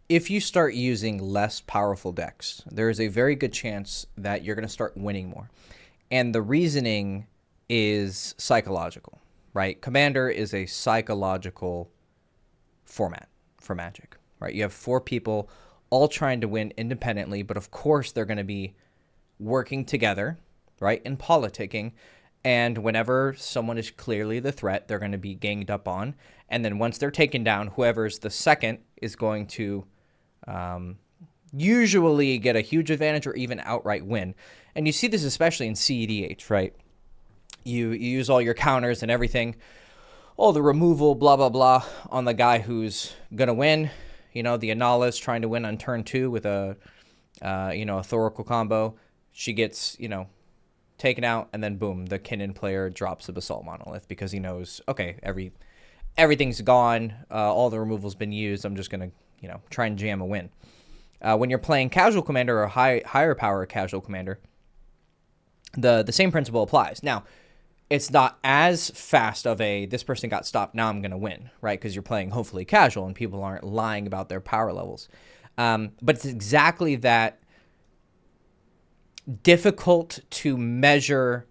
if you start using less powerful decks, there is a very good chance that you're going to start winning more. And the reasoning is psychological, right? Commander is a psychological format for Magic, right? You have 4 people all trying to win independently, but of course they're going to be working together, right? In politicking. And whenever someone is clearly the threat, they're going to be ganged up on. And then once they're taken down, whoever's the second is going to usually get a huge advantage or even outright win. And you see this especially in CEDH, right? You use all your counters and everything, all the removal, blah, blah, blah, on the guy who's going to win. You know, the Anala's trying to win on turn 2 with a Thoracle combo. She gets, taken out, and then boom, the Kinnan player drops a Basalt Monolith because he knows, okay, everything's gone, all the removal's been used, I'm just going to, try and jam a win. When you're playing Casual Commander or higher power Casual Commander, the same principle applies. Now, it's not as fast of a, this person got stopped, now I'm going to win, right? Because you're playing hopefully casual and people aren't lying about their power levels. But it's exactly that difficult to measure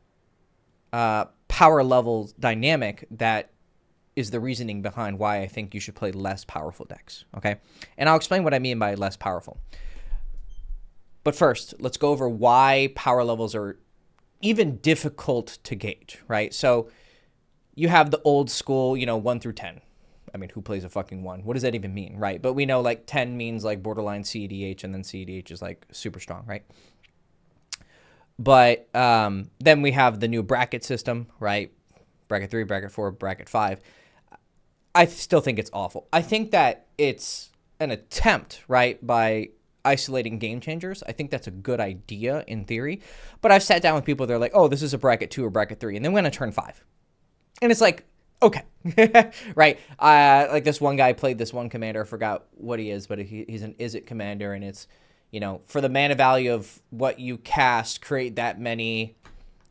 power levels dynamic that is the reasoning behind why I think you should play less powerful decks, okay? And I'll explain what I mean by less powerful. But first, let's go over why power levels are even difficult to gauge, right? So you have the old school, 1 through 10. I mean, who plays a fucking 1? What does that even mean, right? But we know, 10 means, borderline CEDH, and then CEDH is, super strong, right? But then we have the new bracket system, right? Bracket 3, bracket 4, bracket 5. I still think it's awful. I think that it's an attempt, right, by isolating game changers. I think that's a good idea in theory. But I've sat down with people, they're like, oh, this is a bracket 2 or bracket 3, and then went on turn 5. And it's like, okay, right? This one guy played this one commander. I forgot what he is, but he's an Izzet commander, and it's, for the mana value of what you cast, create that many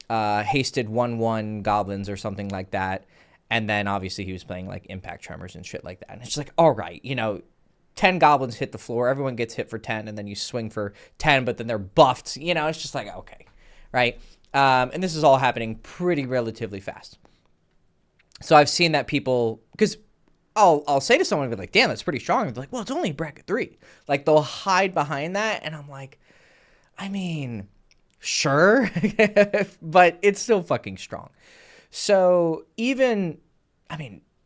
hasted 1/1 goblins or something like that. And then obviously he was playing impact tremors and shit like that. And it's just all right, 10 goblins hit the floor, everyone gets hit for 10, and then you swing for 10, but then they're buffed. It's just okay, right? And this is all happening pretty relatively fast. So I've seen that people, because I'll say to someone, be like, damn, that's pretty strong. They're like, well, it's only bracket 3. They'll hide behind that, and I'm like, I mean, sure, but it's still fucking strong. So even,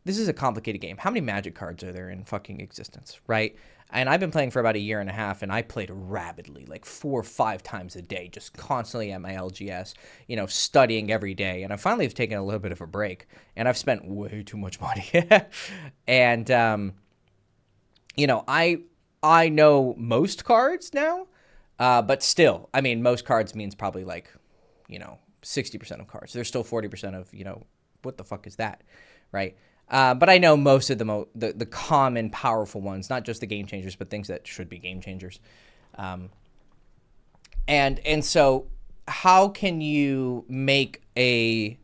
this is a complicated game. How many Magic cards are there in fucking existence, right? And I've been playing for about a year and a half, and I played rapidly, 4 or 5 times a day, just constantly at my LGS, studying every day. And I finally have taken a little bit of a break, and I've spent way too much money. And, I know most cards now, but still, most cards means probably 60% of cards. There's still 40% of, what the fuck is that, right? But I know most of the common powerful ones, not just the game changers, but things that should be game changers. And so how can you make a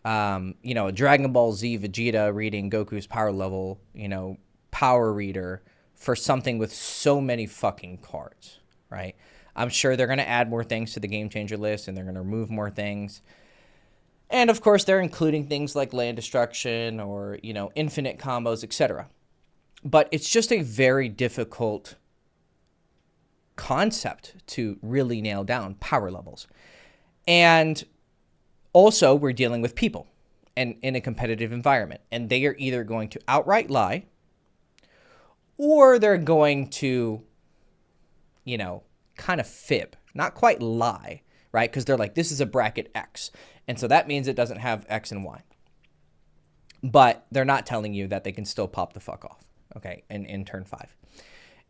Dragon Ball Z Vegeta reading Goku's power level, power reader for something with so many fucking cards, right? I'm sure they're going to add more things to the game changer list, and they're going to remove more things. And of course, they're including things like land destruction or, infinite combos, etc. But it's just a very difficult concept to really nail down power levels. And also, we're dealing with people and in a competitive environment. And they are either going to outright lie, or they're going to, kind of fib. Not quite lie, right? Because they're like, this is a bracket X. And so that means it doesn't have X and Y. But they're not telling you that they can still pop the fuck off, okay, in turn 5.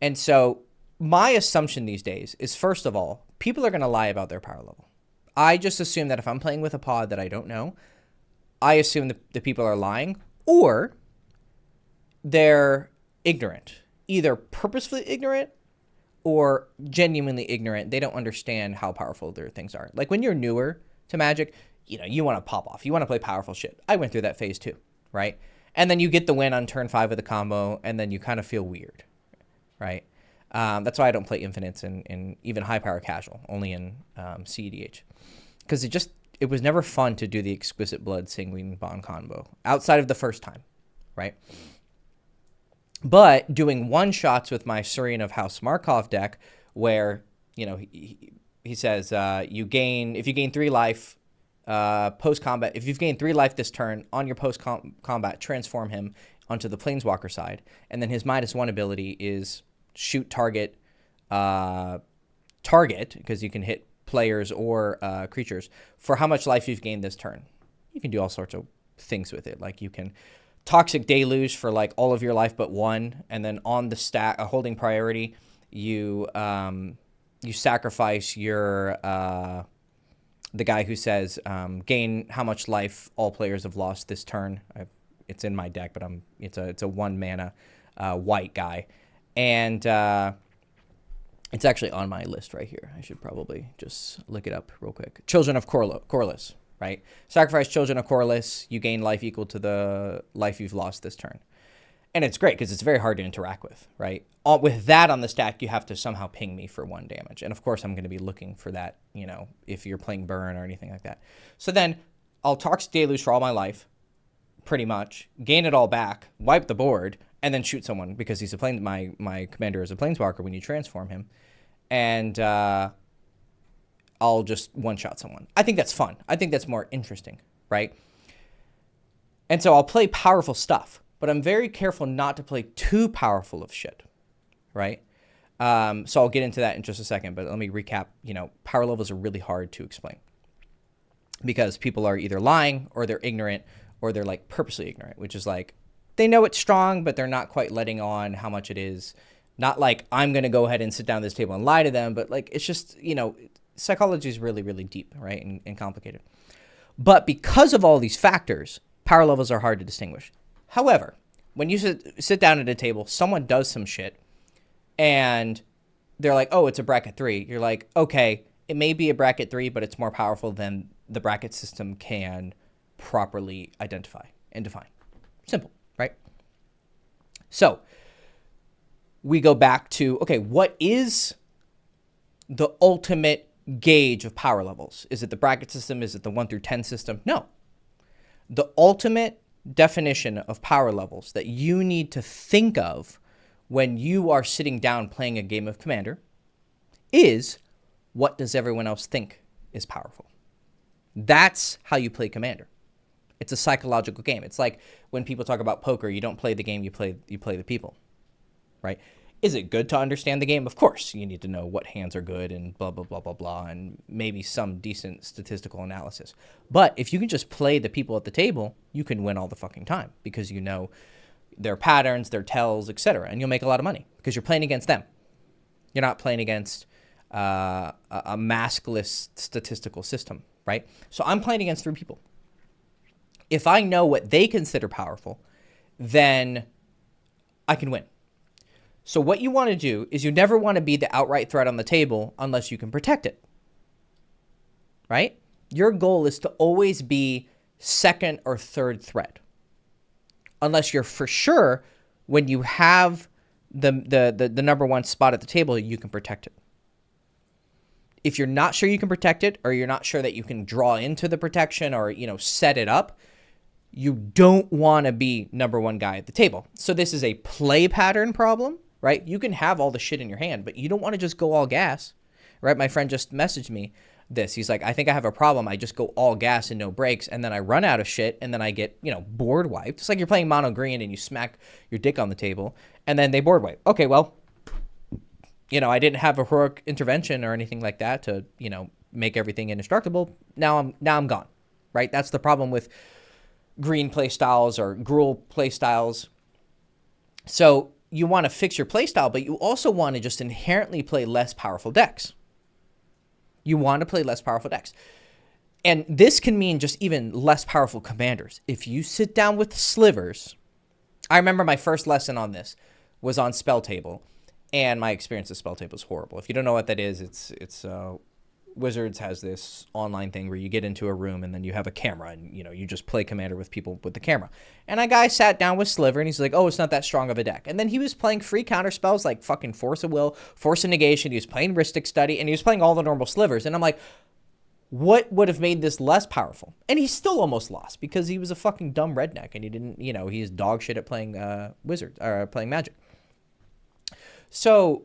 And so my assumption these days is, first of all, people are going to lie about their power level. I just assume that if I'm playing with a pod that I don't know, I assume that the people are lying, or they're ignorant, either purposefully ignorant or genuinely ignorant. They don't understand how powerful their things are. When you're newer to Magic, you want to pop off. You want to play powerful shit. I went through that phase too, right? And then you get the win on turn 5 of the combo, and then you kind of feel weird, right? That's why I don't play infinites in even high power casual, only in CEDH. Because it was never fun to do the Exquisite Blood Sanguine Bond combo outside of the first time, right? But doing one-shots with my Surian of House Markov deck where, he says if you gain 3 life post-combat, if you've gained 3 life this turn, on your post-combat, transform him onto the Planeswalker side. And then his -1 ability is shoot target, because you can hit players or creatures for how much life you've gained this turn. You can do all sorts of things with it. Like you can Toxic Deluge for like all of your life but 1, and then on the stack, holding priority, you sacrifice your the guy who says gain how much life all players have lost this turn. It's in my deck, but it's a 1 mana white guy, and it's actually on my list right here. I should probably just look it up real quick. Children of Corliss. Right? Sacrifice Children of Corliss, you gain life equal to the life you've lost this turn. And it's great because it's very hard to interact with, right? With that on the stack, you have to somehow ping me for 1 damage. And of course, I'm going to be looking for that, if you're playing Burn or anything like that. So then I'll Toxic Deluge for all my life, pretty much, gain it all back, wipe the board, and then shoot someone because he's my commander is a Planeswalker when you transform him. And I'll just one-shot someone. I think that's fun. I think that's more interesting, right? And so I'll play powerful stuff, but I'm very careful not to play too powerful of shit, right? So I'll get into that in just a second, but let me recap. Power levels are really hard to explain because people are either lying or they're ignorant or they're like purposely ignorant, which is like they know it's strong, but they're not quite letting on how much it is. Not like I'm going to go ahead and sit down at this table and lie to them, but like it's just, psychology is really, really deep, right, and complicated. But because of all these factors, power levels are hard to distinguish. However, when you sit down at a table, someone does some shit, and they're like, oh, it's a bracket 3. You're like, okay, it may be a bracket 3, but it's more powerful than the bracket system can properly identify and define. Simple, right? So we go back to, okay, what is the ultimate gauge of power levels? Is it the bracket system? Is it the 1 through 10 system? No. The ultimate definition of power levels that you need to think of when you are sitting down playing a game of Commander is, what does everyone else think is powerful? That's how you play Commander. It's a psychological game. It's like when people talk about poker, you don't play the game, you play the people, right? Is it good to understand the game? Of course, you need to know what hands are good and blah, blah, blah, blah, blah, and maybe some decent statistical analysis. But if you can just play the people at the table, you can win all the fucking time because you know their patterns, their tells, etc. And you'll make a lot of money because you're playing against them. You're not playing against a maskless statistical system, right? So I'm playing against 3 people. If I know what they consider powerful, then I can win. So what you want to do is you never want to be the outright threat on the table unless you can protect it, right? Your goal is to always be second or third threat, unless you're for sure when you have the number 1 spot at the table, you can protect it. If you're not sure you can protect it, or you're not sure that you can draw into the protection or, set it up, you don't want to be number 1 guy at the table. So this is a play pattern problem, right? You can have all the shit in your hand, but you don't want to just go all gas, right? My friend just messaged me this. He's like, I think I have a problem. I just go all gas and no breaks, and then I run out of shit, and then I get, board wiped. It's like you're playing mono green and you smack your dick on the table, and then they board wipe. Okay, well, I didn't have a heroic intervention or anything like that to, make everything indestructible. Now I'm gone, right? That's the problem with green play styles or Gruul play styles. So you want to fix your play style, but you also want to just inherently play less powerful decks. You want to play less powerful decks. And this can mean just even less powerful commanders. If you sit down with slivers, I remember my first lesson on this was on Spell Table, and my experience with Spell Table is horrible. If you don't know what that is, it's Wizards has this online thing where you get into a room and then you have a camera and, you just play Commander with people with the camera. And a guy sat down with Sliver and he's like, oh, it's not that strong of a deck. And then he was playing free counter spells like fucking Force of Will, Force of Negation. He was playing Rhystic Study and he was playing all the normal Slivers. And I'm like, what would have made this less powerful? And he still almost lost because he was a fucking dumb redneck and he didn't, he's dog shit at playing Wizards or playing Magic. So,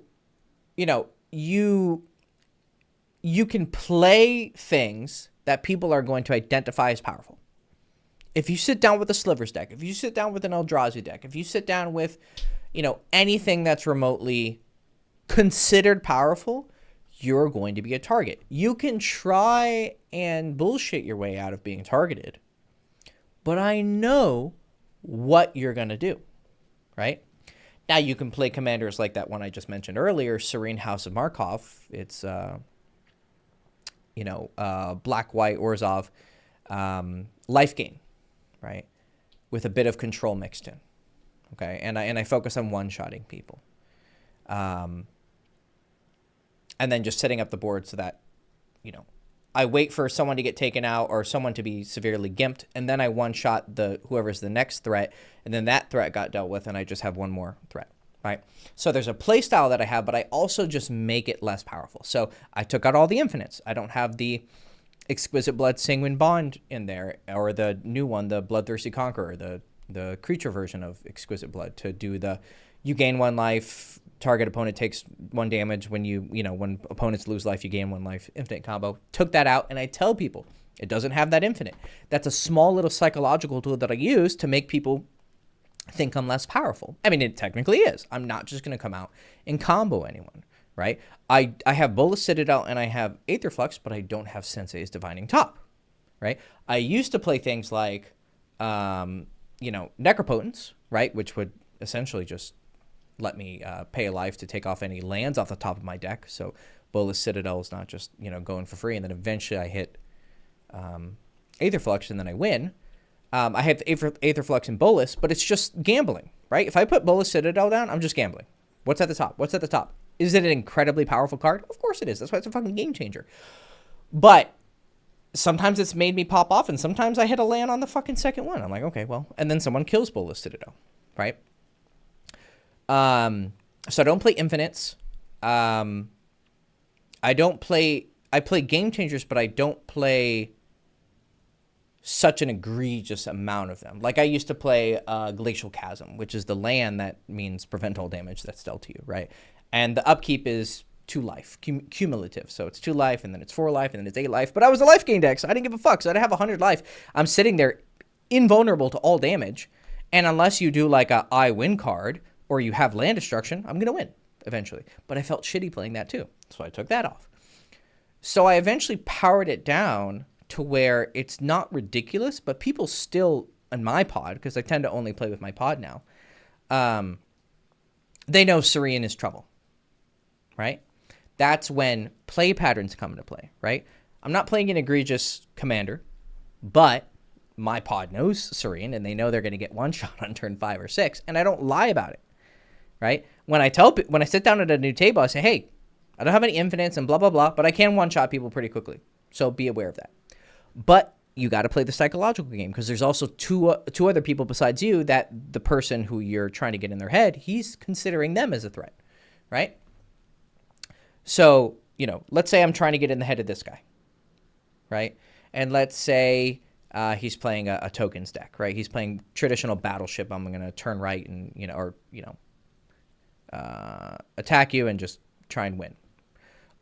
you can play things that people are going to identify as powerful. If you sit down with a Slivers deck, if you sit down with an Eldrazi deck, if you sit down with, anything that's remotely considered powerful, you're going to be a target. You can try and bullshit your way out of being targeted, but I know what you're going to do, right? Now, you can play commanders like that one I just mentioned earlier, Serene House of Markov. It's, black-white Orzhov life gain, right, with a bit of control mixed in, okay? And I focus on one-shotting people. And then just setting up the board so that, I wait for someone to get taken out or someone to be severely gimped, and then I one-shot whoever's the next threat, and then that threat got dealt with, and I just have one more threat, right? So there's a play style that I have, but I also just make it less powerful. So I took out all the infinites. I don't have the Exquisite Blood Sanguine Bond in there, or the new one, the Bloodthirsty Conqueror, the creature version of Exquisite Blood, to do you gain 1 life, target opponent takes 1 damage. When when opponents lose life, you gain 1 life. Infinite combo. Took that out, and I tell people it doesn't have that infinite. That's a small little psychological tool that I use to make people think I'm less powerful. I mean, it technically is. I'm not just going to come out and combo anyone, right? I have Bolas Citadel and I have Aetherflux, but I don't have Sensei's Divining Top, right? I used to play things like, Necropotence, right, which would essentially just let me pay a life to take off any lands off the top of my deck. So Bolas Citadel is not just, going for free. And then eventually I hit Aetherflux and then I win. I have Aetherflux and Bolas, but it's just gambling, right? If I put Bolas Citadel down, I'm just gambling. What's at the top? What's at the top? Is it an incredibly powerful card? Of course it is. That's why it's a fucking game changer. But sometimes it's made me pop off, and sometimes I hit a land on the fucking second one. I'm like, okay, well, and then someone kills Bolas Citadel, right? So I don't play infinites. I play game changers, but I don't play such an egregious amount of them. Like I used to play Glacial Chasm, which is the land that means prevent all damage that's dealt to you, right? And the upkeep is 2 life, cumulative. So it's 2 life, and then it's 4 life, and then it's 8 life. But I was a life gain deck, so I didn't give a fuck. So I'd have 100 life. I'm sitting there invulnerable to all damage. And unless you do like a I win card, or you have land destruction, I'm going to win eventually. But I felt shitty playing that too. So I took that off. So I eventually powered it down to where it's not ridiculous, but people still, in my pod, because I tend to only play with my pod now, they know Serene is trouble, right? That's when play patterns come into play, right? I'm not playing an egregious commander, but my pod knows Serene, and they know they're going to get one shot on turn 5 or 6, and I don't lie about it. Right? When I sit down at a new table, I say, hey, I don't have any infinites and blah, blah, blah, but I can one-shot people pretty quickly. So be aware of that. But you got to play the psychological game, because there's also two other people besides you that the person who you're trying to get in their head, he's considering them as a threat, right? So, let's say I'm trying to get in the head of this guy, right? And let's say he's playing a tokens deck, right? He's playing traditional Battleship. I'm going to turn right and, attack you and just try and win.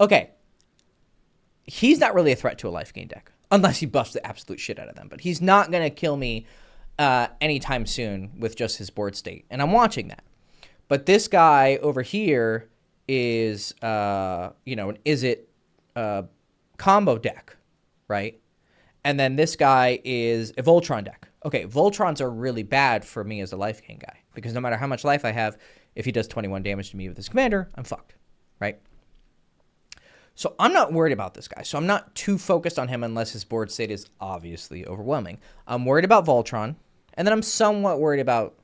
Okay. He's not really a threat to a life gain deck, unless he buffs the absolute shit out of them. But he's not going to kill me anytime soon with just his board state. And I'm watching that. But this guy over here is, an combo deck, right? And then this guy is a Voltron deck. Okay, Voltrons are really bad for me as a life gain guy, because no matter how much life I have, if he does 21 damage to me with his commander, I'm fucked, right? So I'm not worried about this guy. So I'm not too focused on him unless his board state is obviously overwhelming. I'm worried about Voltron, and then I'm somewhat worried about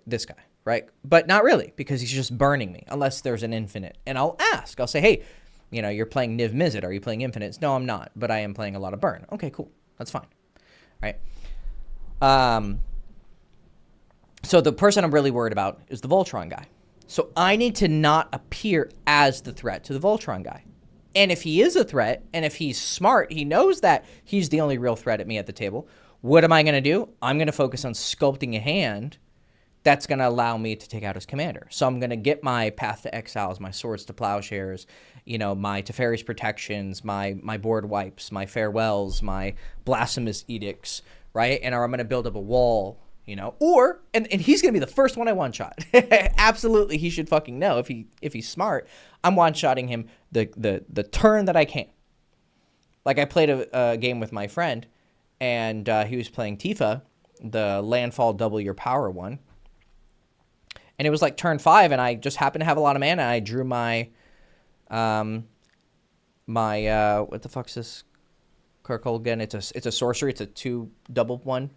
this guy, right? But not really, because he's just burning me unless there's an infinite. And I'll ask. I'll say, hey, You're playing Niv Mizzet. Are you playing Infinites? No, I'm not, but I am playing a lot of Burn. Okay, cool. That's fine. Right? So the person I'm really worried about is the Voltron guy. So I need to not appear as the threat to the Voltron guy. And if he is a threat, and if he's smart, he knows that he's the only real threat at me at the table. What am I going to do? I'm going to focus on sculpting a hand that's going to allow me to take out his commander. So I'm going to get my Path to Exiles, my Swords to Plowshares, my Teferi's Protections, my Board Wipes, my Farewells, my Blasphemous Edicts, right? And I'm going to build up a wall, and he's going to be the first one I one-shot. Absolutely, he should fucking know if he's smart. I'm one-shotting him the turn that I can. Like, I played a game with my friend, and he was playing Tifa, the landfall double your power one. And it was like turn 5, and I just happened to have a lot of mana. And I drew my, what the fuck's this card called again? It's a sorcery. It's a 2 double one.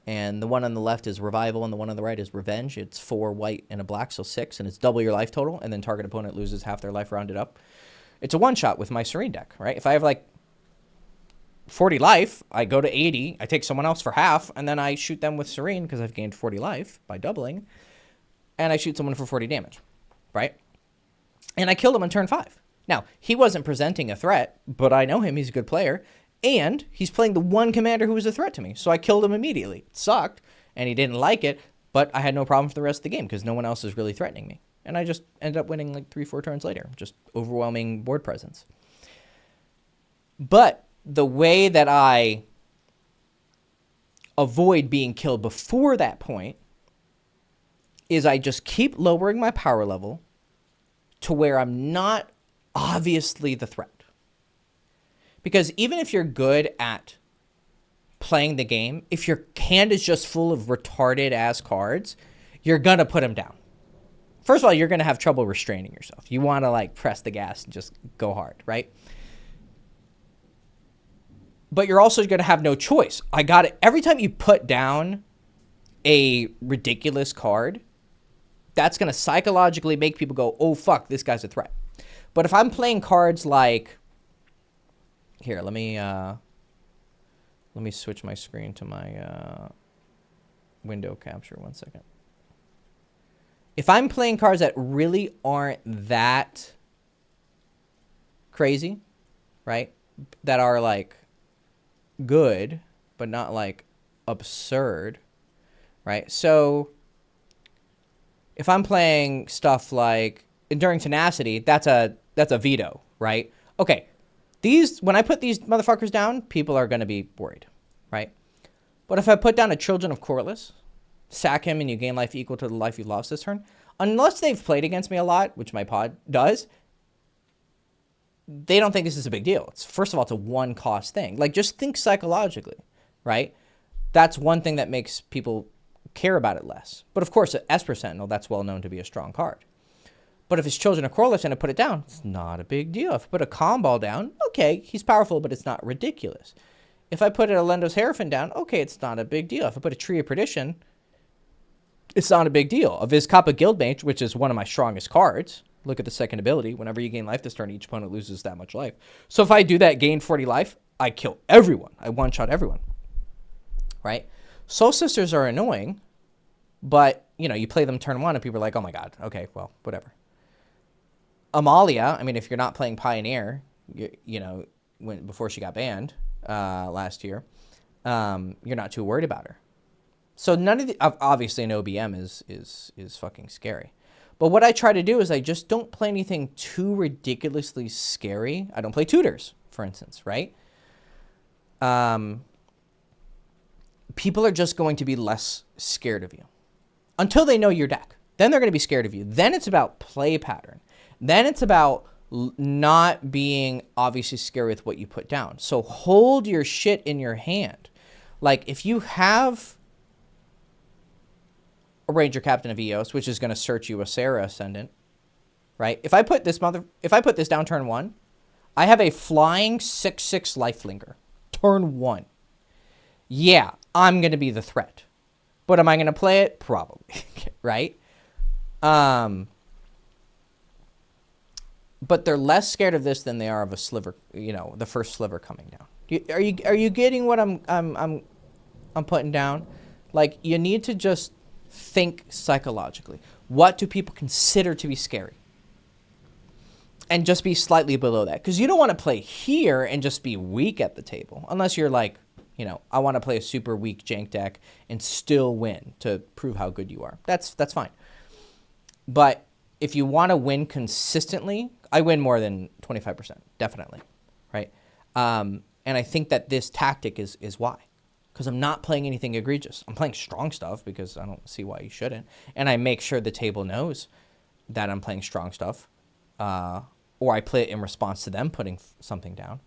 And the one on the left is Revival, and the one on the right is Revenge. It's 4 white and a black, so 6, and it's double your life total, and then target opponent loses half their life rounded up. It's a one-shot with my Serene deck, right? If I have, like, 40 life, I go to 80, I take someone else for half, and then I shoot them with Serene because I've gained 40 life by doubling, and I shoot someone for 40 damage, right? And I killed him on turn 5. Now, he wasn't presenting a threat, but I know him, he's a good player, and he's playing the one commander who was a threat to me, so I killed him immediately. It sucked, and he didn't like it, but I had no problem for the rest of the game because no one else is really threatening me. And I just ended up winning like 3-4 turns later, just overwhelming board presence. But the way that I avoid being killed before that point is I just keep lowering my power level to where I'm not obviously the threat. Because even if you're good at playing the game, if your hand is just full of retarded ass cards, you're going to put them down. First of all, you're going to have trouble restraining yourself. You want to like press the gas and just go hard, right? But you're also going to have no choice. I got it. Every time you put down a ridiculous card, that's going to psychologically make people go, oh, fuck, this guy's a threat. But if I'm playing cards like, here, let me switch my screen to my window capture 1 second. If I'm playing cards that really aren't that crazy, right? That are like good, but not like absurd, right? So if I'm playing stuff like Enduring Tenacity, that's a veto, right? Okay, when I put these motherfuckers down, people are going to be worried, right? But if I put down a Children of Corliss, sack him and you gain life equal to the life you lost this turn, unless they've played against me a lot, which my pod does, they don't think this is a big deal. First of all, it's a one-cost thing. Like, just think psychologically, right? That's one thing that makes people care about it less. But of course, Esper Sentinel, that's well known to be a strong card. But if it's Children of Corliss and I put it down, it's not a big deal. If I put a Comball down, okay, he's powerful, but it's not ridiculous. If I put a Lendo's Hierophant down, okay, it's not a big deal. If I put a Tree of Perdition, it's not a big deal. A Vizcapa Guildmage, which is one of my strongest cards, look at the second ability. Whenever you gain life this turn, each opponent loses that much life. So if I do that, gain 40 life, I kill everyone. I one-shot everyone, right? Soul Sisters are annoying, but, you play them turn 1 and people are like, oh my god, okay, well, whatever. Amalia, I mean, if you're not playing Pioneer, before she got banned last year, you're not too worried about her. So none of the, obviously an OBM is fucking scary. But what I try to do is I just don't play anything too ridiculously scary. I don't play tutors, for instance, right? People are just going to be less scared of you until they know your deck. Then they're going to be scared of you. Then it's about play pattern. Then it's about not being obviously scary with what you put down. So hold your shit in your hand. Like, if you have a Ranger Captain of Eos, which is going to search you a Sarah Ascendant, right? If I put this down turn 1, I have a flying 6/6 Lifelinker. Turn 1. Yeah, I'm going to be the threat. But am I going to play it? Probably, right? but they're less scared of this than they are of a sliver, the first sliver coming down. Are you getting what I'm putting down? Like, you need to just think psychologically. What do people consider to be scary? And just be slightly below that. Because you don't want to play here and just be weak at the table. Unless you're like, I want to play a super weak jank deck and still win to prove how good you are. That's fine. But if you want to win consistently, I win more than 25%, definitely, right? And I think that this tactic is why. Because I'm not playing anything egregious. I'm playing strong stuff because I don't see why you shouldn't. And I make sure the table knows that I'm playing strong stuff. Or I play it in response to them putting something down.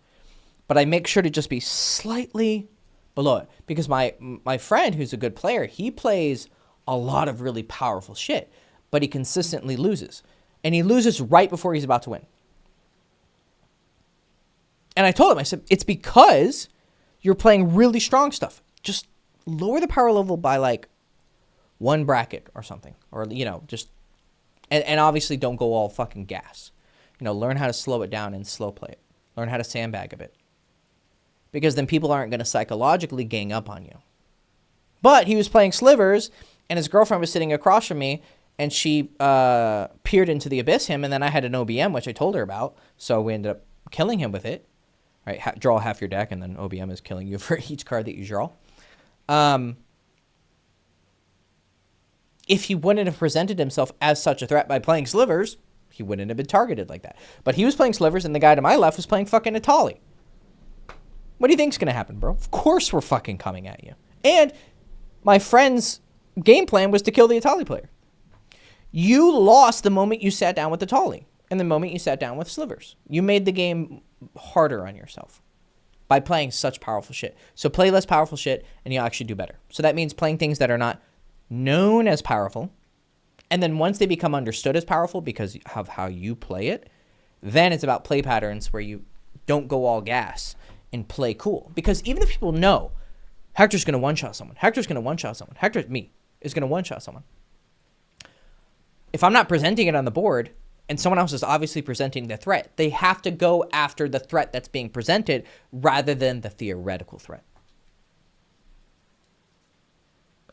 But I make sure to just be slightly below it. Because my friend, who's a good player, he plays a lot of really powerful shit. But he consistently loses. And he loses right before he's about to win. And I told him, I said, it's because you're playing really strong stuff. Just lower the power level by like 1 bracket or something. Or, just... And obviously don't go all fucking gas. Learn how to slow it down and slow play it. Learn how to sandbag a bit. Because then people aren't going to psychologically gang up on you. But he was playing slivers, and his girlfriend was sitting across from me, and she peered into the abyss him, and then I had an OBM, which I told her about, so we ended up killing him with it. Right? Draw half your deck, and then OBM is killing you for each card that you draw. If he wouldn't have presented himself as such a threat by playing slivers, he wouldn't have been targeted like that. But he was playing slivers, and the guy to my left was playing fucking Atali. What do you think's going to happen, bro? Of course we're fucking coming at you. And my friend's game plan was to kill the Atali player. You lost the moment you sat down with Atali and the moment you sat down with slivers. You made the game harder on yourself by playing such powerful shit. So play less powerful shit, and you'll actually do better. So that means playing things that are not known as powerful. And then once they become understood as powerful because of how you play it, then it's about play patterns where you don't go all gas and play cool. Because even if people know Hector's going to one-shot someone, Hector is going to one-shot someone. If I'm not presenting it on the board and someone else is obviously presenting the threat, they have to go after the threat that's being presented rather than the theoretical threat.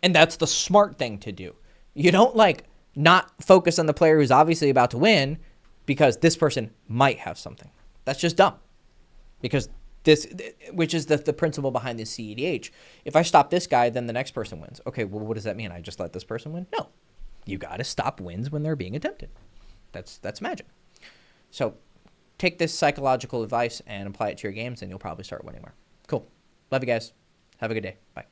And that's the smart thing to do. You don't not focus on the player who's obviously about to win because this person might have something. That's just dumb. Because which is the principle behind this CEDH. If I stop this guy, then the next person wins. Okay, well, what does that mean? I just let this person win? No. You got to stop wins when they're being attempted. That's magic. So take this psychological advice and apply it to your games, and you'll probably start winning more. Cool. Love you guys. Have a good day. Bye.